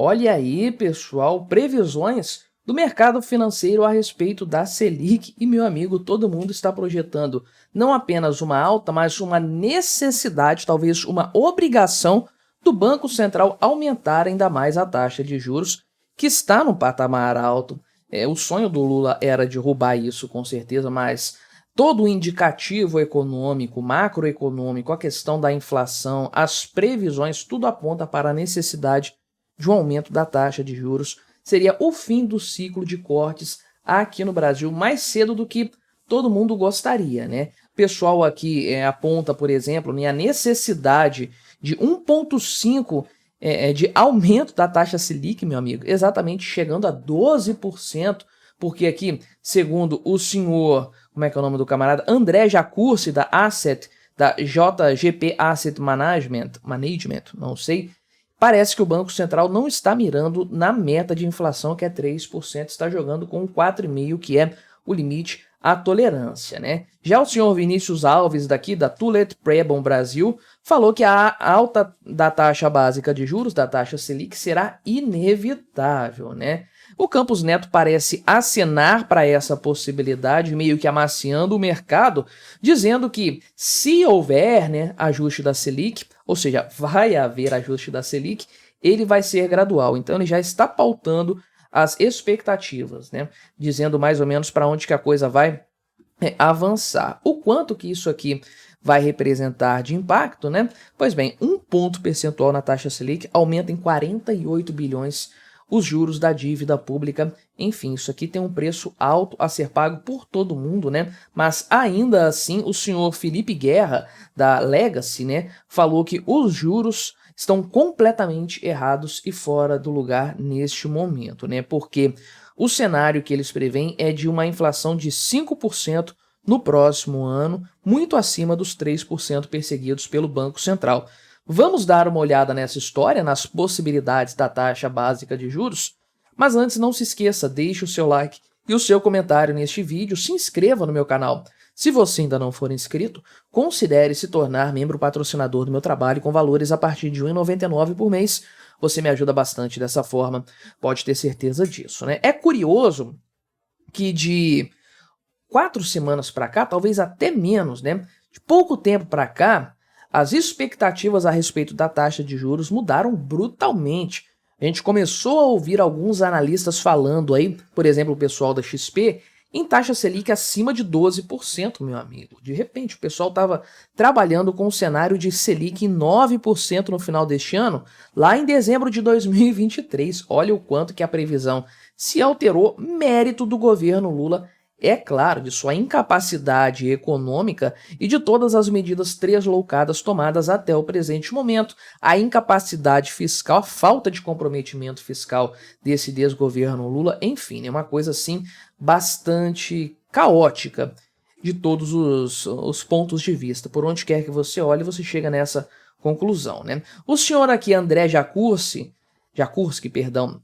Olha aí, pessoal, previsões do mercado financeiro a respeito da Selic e, meu amigo, todo mundo está projetando não apenas uma alta, mas uma necessidade, talvez uma obrigação do Banco Central aumentar ainda mais a taxa de juros, que está num patamar alto. O sonho do Lula era derrubar isso, com certeza, mas todo o indicativo econômico, macroeconômico, a questão da inflação, as previsões, tudo aponta para a necessidade de um aumento da taxa de juros. Seria o fim do ciclo de cortes aqui no Brasil mais cedo do que todo mundo gostaria, né? O pessoal aqui aponta, por exemplo, a necessidade de 1,5 de aumento da taxa Selic, meu amigo, exatamente chegando a 12%, porque aqui, segundo o senhor, como é que é o nome do camarada? André Jacursi, da JGP Asset Management, não sei, parece que o Banco Central não está mirando na meta de inflação, que é 3%, está jogando com 4,5%, que é o limite à tolerância, né? Já o senhor Vinícius Alves, daqui da Tullet Prebon Brasil, falou que a alta da taxa básica de juros, da taxa Selic, será inevitável, né? O Campos Neto parece acenar para essa possibilidade, meio que amaciando o mercado, dizendo que se houver, né, ajuste da Selic, ou seja, vai haver ajuste da Selic, ele vai ser gradual. Então ele já está pautando as expectativas, né, dizendo mais ou menos para onde que a coisa vai avançar. O quanto que isso aqui vai representar de impacto, né? Pois bem, 1 ponto percentual na taxa Selic aumenta em 48 bilhões os juros da dívida pública. Enfim, isso aqui tem um preço alto a ser pago por todo mundo, né? Mas ainda assim, o senhor Felipe Guerra, da Legacy, né, falou que os juros estão completamente errados e fora do lugar neste momento, né? Porque o cenário que eles prevêem é de uma inflação de 5% no próximo ano, muito acima dos 3% perseguidos pelo Banco Central. Vamos dar uma olhada nessa história, nas possibilidades da taxa básica de juros? Mas antes, não se esqueça, deixe o seu like e o seu comentário neste vídeo, se inscreva no meu canal. Se você ainda não for inscrito, considere se tornar membro patrocinador do meu trabalho com valores a partir de R$ 1,99 por mês. Você me ajuda bastante dessa forma, pode ter certeza disso, né? É curioso que de 4 semanas para cá, talvez até menos, né? De pouco tempo para cá, as expectativas a respeito da taxa de juros mudaram brutalmente. A gente começou a ouvir alguns analistas falando aí, por exemplo, o pessoal da XP, em taxa Selic acima de 12%, meu amigo. De repente, o pessoal estava trabalhando com um cenário de Selic em 9% no final deste ano, lá em dezembro de 2023. Olha o quanto que a previsão se alterou, mérito do governo Lula, é claro, de sua incapacidade econômica e de todas as medidas tresloucadas tomadas até o presente momento. A incapacidade fiscal, a falta de comprometimento fiscal desse desgoverno Lula, enfim, é uma coisa assim bastante caótica de todos os pontos de vista. Por onde quer que você olhe, você chega nessa conclusão, né? O senhor aqui, André Jacursi,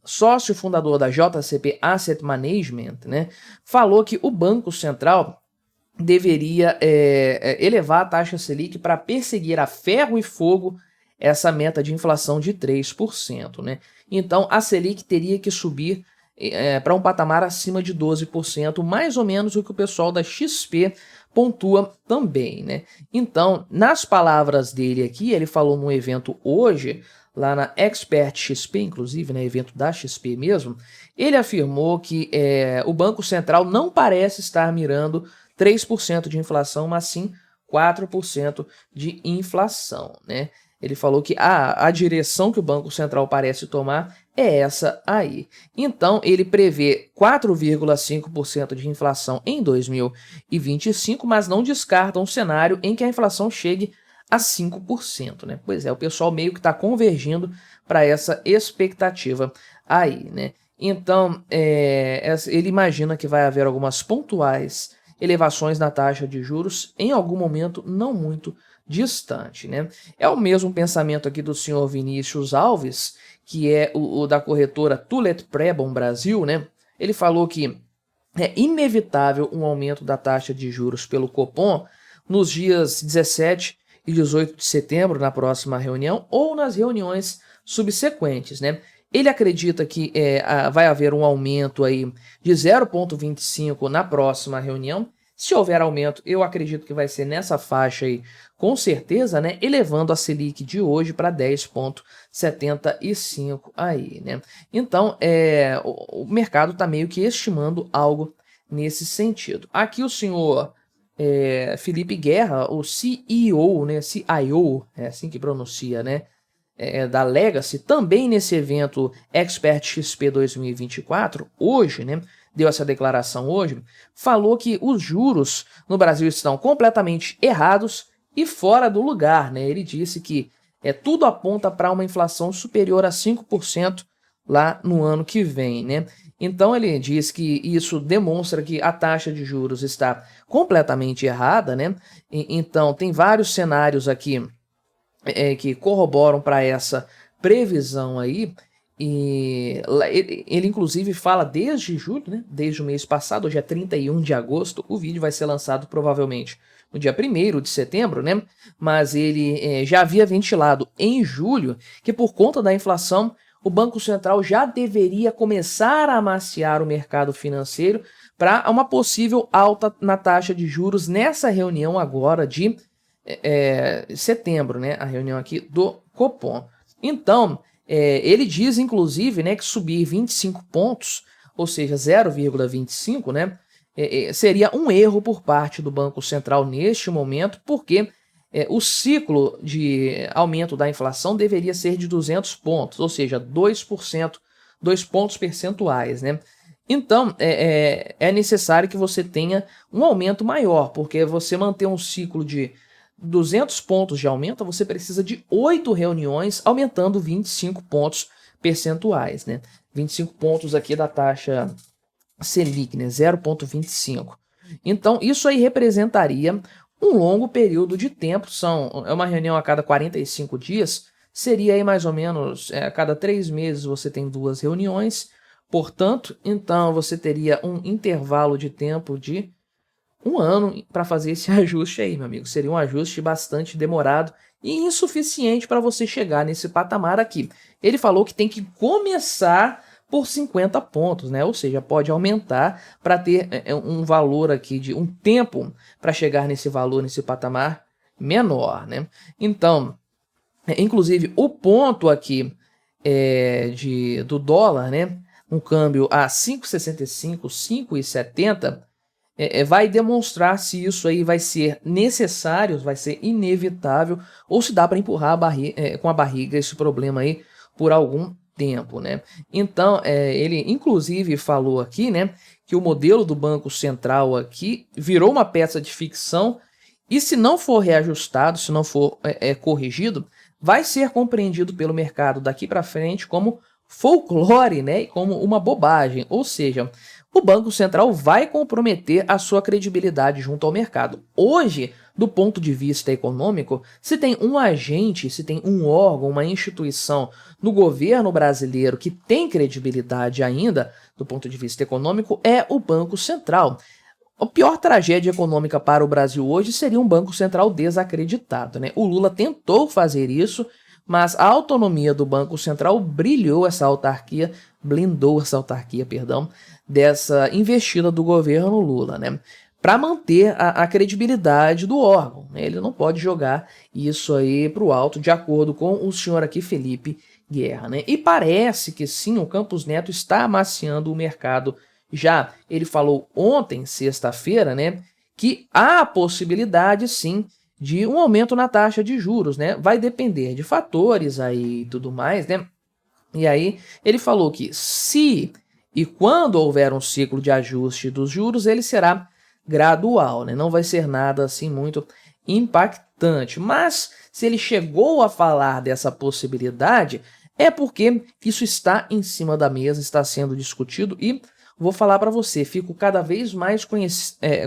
sócio fundador da JCP Asset Management, né, falou que o Banco Central deveria elevar a taxa Selic para perseguir a ferro e fogo essa meta de inflação de 3%, né? Então a Selic teria que subir para um patamar acima de 12%, mais ou menos o que o pessoal da XP pontua também, né? Então, nas palavras dele aqui, ele falou num evento hoje, lá na Expert XP, inclusive, né, evento da XP mesmo, ele afirmou que o Banco Central não parece estar mirando 3% de inflação, mas sim 4% de inflação, né? Ele falou que a direção que o Banco Central parece tomar é essa aí. Então, ele prevê 4,5% de inflação em 2025, mas não descarta um cenário em que a inflação chegue a 5%, né? Pois é, o pessoal meio que está convergindo para essa expectativa aí, né? Então, ele imagina que vai haver algumas pontuais elevações na taxa de juros em algum momento não muito distante, né? É o mesmo pensamento aqui do senhor Vinícius Alves, que é o da corretora Tullet Prebon Brasil, né? Ele falou que é inevitável um aumento da taxa de juros pelo Copom nos dias 17 e 18 de setembro, na próxima reunião, ou nas reuniões subsequentes, né? Ele acredita que vai haver um aumento aí de 0,25 na próxima reunião. Se houver aumento, eu acredito que vai ser nessa faixa aí, com certeza, né? Elevando a Selic de hoje para 10,75 aí, né? Então, o mercado está meio que estimando algo nesse sentido. Aqui o senhor Felipe Guerra, o CEO, né? CIO, é assim que pronuncia, né? Da Legacy, também nesse evento Expert XP 2024, hoje, né, deu essa declaração hoje, falou que os juros no Brasil estão completamente errados e fora do lugar, né? Ele disse que tudo aponta para uma inflação superior a 5% lá no ano que vem, né? Então ele diz que isso demonstra que a taxa de juros está completamente errada, né? Então tem vários cenários aqui que corroboram para essa previsão aí, e ele inclusive fala desde julho, né, desde o mês passado, hoje é 31 de agosto, o vídeo vai ser lançado provavelmente no dia 1º de setembro, né, mas ele já havia ventilado em julho que por conta da inflação, o Banco Central já deveria começar a amaciar o mercado financeiro para uma possível alta na taxa de juros nessa reunião agora de setembro, né, a reunião aqui do Copom. Então, ele diz, inclusive, né, que subir 25 pontos, ou seja, 0,25, né, seria um erro por parte do Banco Central neste momento, porque o ciclo de aumento da inflação deveria ser de 200 pontos, ou seja, 2%, 2 pontos percentuais, né? Então, é necessário que você tenha um aumento maior, porque você manter um ciclo de 200 pontos de aumento, você precisa de 8 reuniões, aumentando 25 pontos percentuais, né? 25 pontos aqui da taxa Selic, né? 0,25. Então, isso aí representaria um longo período de tempo, é uma reunião a cada 45 dias, seria aí mais ou menos, a cada 3 meses você tem 2 reuniões, portanto, então você teria um intervalo de tempo de 1 ano para fazer esse ajuste aí, meu amigo. Seria um ajuste bastante demorado e insuficiente para você chegar nesse patamar aqui. Ele falou que tem que começar por 50 pontos, né? Ou seja, pode aumentar para ter um valor aqui de um tempo para chegar nesse valor, nesse patamar menor, né? Então, inclusive o ponto aqui do dólar, né? Um câmbio a 5,65, 5,70, vai demonstrar se isso aí vai ser necessário, vai ser inevitável, ou se dá para empurrar com a barriga esse problema aí por algum tempo, né? Então, ele inclusive falou aqui, né, que o modelo do Banco Central aqui virou uma peça de ficção e se não for reajustado, se não for corrigido, vai ser compreendido pelo mercado daqui para frente como folclore, né, e como uma bobagem, ou seja, o Banco Central vai comprometer a sua credibilidade junto ao mercado. Hoje, do ponto de vista econômico, se tem um agente, se tem um órgão, uma instituição no governo brasileiro que tem credibilidade ainda, do ponto de vista econômico, é o Banco Central. A pior tragédia econômica para o Brasil hoje seria um Banco Central desacreditado, né? O Lula tentou fazer isso, mas a autonomia do Banco Central blindou essa autarquia, dessa investida do governo Lula, né? Para manter a credibilidade do órgão, né? Ele não pode jogar isso aí para o alto, de acordo com o senhor aqui, Felipe Guerra, né? E parece que sim, o Campos Neto está amaciando o mercado já. Ele falou ontem, sexta-feira, né, que há a possibilidade sim de um aumento na taxa de juros, né? Vai depender de fatores aí e tudo mais, né? E aí ele falou que se e quando houver um ciclo de ajuste dos juros, ele será gradual, né? Não vai ser nada assim muito impactante. Mas se ele chegou a falar dessa possibilidade, é porque isso está em cima da mesa, está sendo discutido e vou falar para você, fico cada vez mais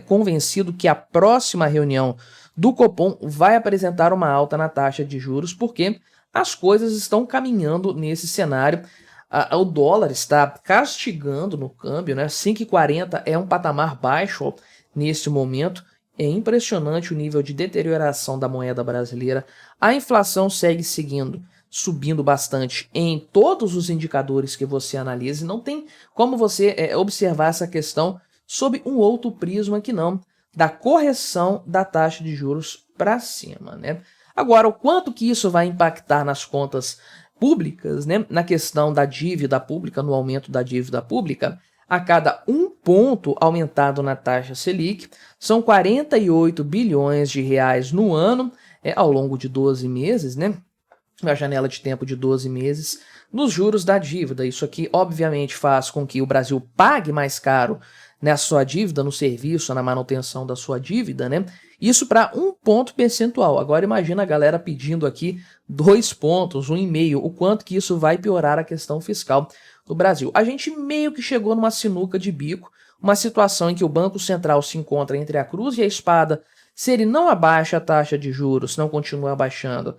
convencido que a próxima reunião do Copom vai apresentar uma alta na taxa de juros, porque as coisas estão caminhando nesse cenário. O dólar está castigando no câmbio, né? 5,40 é um patamar baixo neste momento. É impressionante o nível de deterioração da moeda brasileira. A inflação segue seguindo subindo bastante em todos os indicadores que você analise, não tem como você observar essa questão sob um outro prisma que não da correção da taxa de juros para cima, né? Agora, o quanto que isso vai impactar nas contas públicas, né, na questão da dívida pública, no aumento da dívida pública, a cada 1 ponto aumentado na taxa Selic, são 48 bilhões de reais no ano, ao longo de 12 meses, né? Uma janela de tempo de 12 meses, nos juros da dívida. Isso aqui, obviamente, faz com que o Brasil pague mais caro na sua dívida, no serviço, na manutenção da sua dívida, né? Isso para 1 ponto percentual. Agora imagina a galera pedindo aqui 2 pontos, 1,5, o quanto que isso vai piorar a questão fiscal do Brasil. A gente meio que chegou numa sinuca de bico, uma situação em que o Banco Central se encontra entre a cruz e a espada. Se ele não abaixa a taxa de juros, não continua abaixando,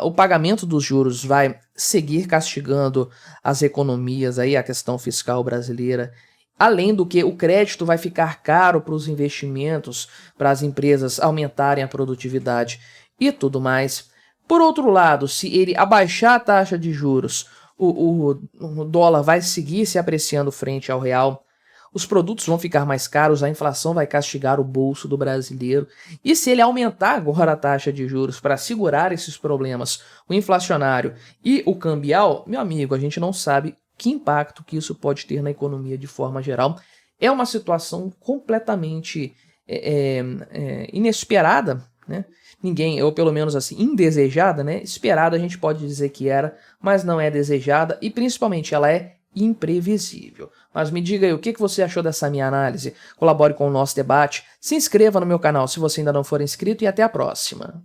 o pagamento dos juros vai seguir castigando as economias, aí, a questão fiscal brasileira. Além do que o crédito vai ficar caro para os investimentos, para as empresas aumentarem a produtividade e tudo mais. Por outro lado, se ele abaixar a taxa de juros, o dólar vai seguir se apreciando frente ao real, os produtos vão ficar mais caros, a inflação vai castigar o bolso do brasileiro. E se ele aumentar agora a taxa de juros para segurar esses problemas, o inflacionário e o cambial, meu amigo, a gente não sabe que impacto que isso pode ter na economia de forma geral. É uma situação completamente inesperada, né? Ninguém, ou pelo menos assim, indesejada, né? Esperada a gente pode dizer que era, mas não é desejada e principalmente ela é imprevisível. Mas me diga aí, o que você achou dessa minha análise? Colabore com o nosso debate, se inscreva no meu canal se você ainda não for inscrito e até a próxima.